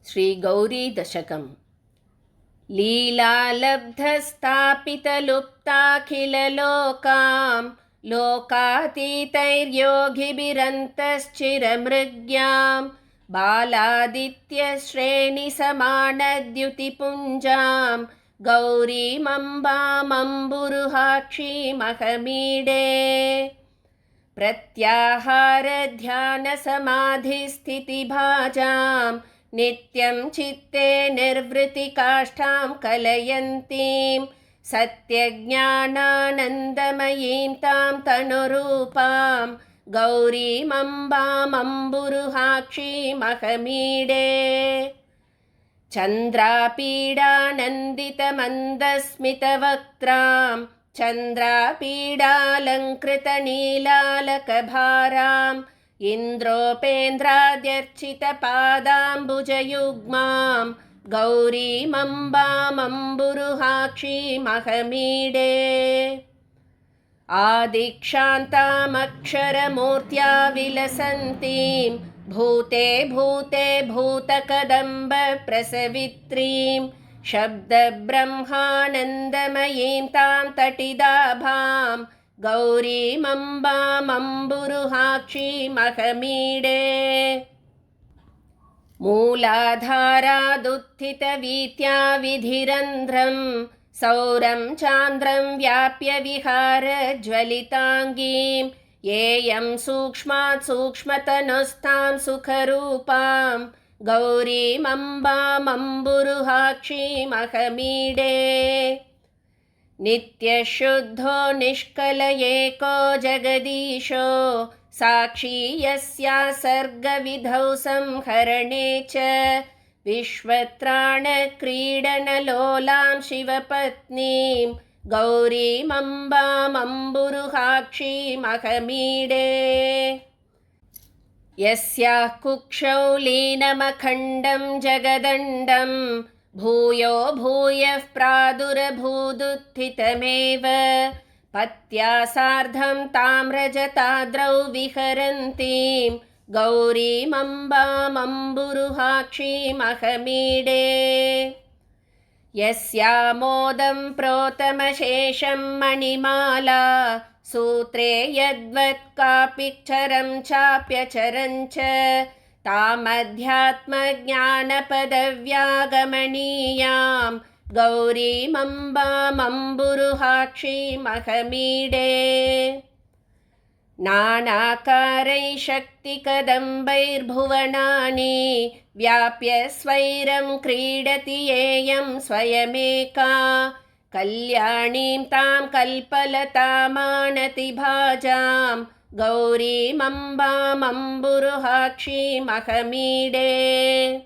श्रीगौरीदशकम्। लीलालब्धस्थापितलुप्ताखिललोकां लोकातीतैर्योगिभिरन्तश्चिरमृग्यां बालादित्यश्रेणिसमानद्युतिपुञ्जां गौरीमम्बामम्बुरुहाक्षीमहमीडे। प्रत्याहारध्यानसमाधिस्थितिभाजां नित्यं चित्ते निर्वृतिकाष्ठां कलयन्तीं सत्यज्ञानानन्दमयीं तां तनुरूपां गौरीमम्बामम्बुरुहाक्षीमहमीडे। चन्द्रापीडानन्दितमन्दस्मितवक्त्रां चन्द्रापीडालङ्कृतनीलालकभाराम् इन्द्रोपेन्द्राद्यर्चितपादाम्बुजयुग्मां गौरीमम्बामम्बुरुहाक्षीमहमीडे। आदिक्षान्तामक्षरमूर्त्या विलसन्तीं भूते भूते भूतकदम्बप्रसवित्रीं शब्दब्रह्मानन्दमयीं तां तटिदाभां गौरीमम्बामम्बुरुहाक्षीमहमीडे। मूलाधारादुत्थितवीत्या विधिरन्ध्रं सौरं चान्द्रं व्याप्य विहारज्वलिताङ्गीं येयं सूक्ष्मात् सूक्ष्मतनुस्तां सुखरूपां गौरीमम्बामम्बुरुहाक्षीमहमीडे। नित्यशुद्धो निष्कलयेको जगदीशो साक्षी यस्याः सर्गविधौ संहरणे च विश्वत्राणक्रीडनलोलां शिवपत्नीं गौरीमम्बामम्बुरुहाक्षीमहमीडे। यस्याः कुक्षौ लीनमखण्डं जगदण्डं भूयो भूयः प्रादुरभूदुत्थितमेव पत्या सार्धं ताम्रजटाद्रौ विहरन्तीं गौरीमम्बामम्बुरुहाक्षीमहमीडे। यस्यामोदं प्रोतमशेषं मणिमाला सूत्रे यद्वत् कापि क्षरं चाप्यचरं च तामध्यात्मज्ञानपदव्यागमनीयां गौरीमम्बामम्बुरुहाक्षीमहमीडे। नानाकारैः शक्तिकदम्बैर्भुवनानि व्याप्य स्वैरं क्रीडति येयं स्वयमेका कल्याणीं तां कल्पलतामानतिभाजां गौरीमम्बामम्बुरुहाक्षीमहमीडे।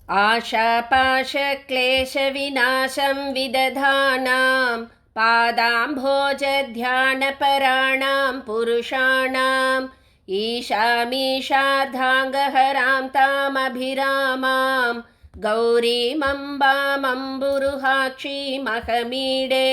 आशापाशक्लेशविनाशं विदधानां पादाम्भोजध्यानपराणां पुरुषाणाम् ईशामीशार्धाङ्गहरां तामभिरामां गौरीमम्बामम्बुरुहाक्षीमहमीडे।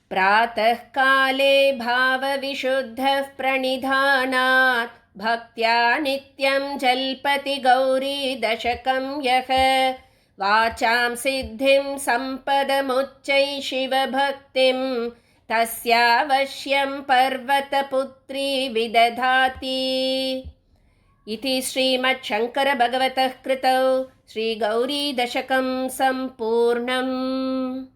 प्रातःकाले भावविशुद्धः प्रणिधानात् भक्त्या नित्यं जल्पति गौरीदशकं यः वाचां सिद्धिं सम्पदमुच्चैः शिवभक्तिं तस्यावश्यं पर्वतपुत्री विदधाति। इति श्रीमच्छङ्करभगवतः कृतौ श्रीगौरीदशकं सम्पूर्णम्।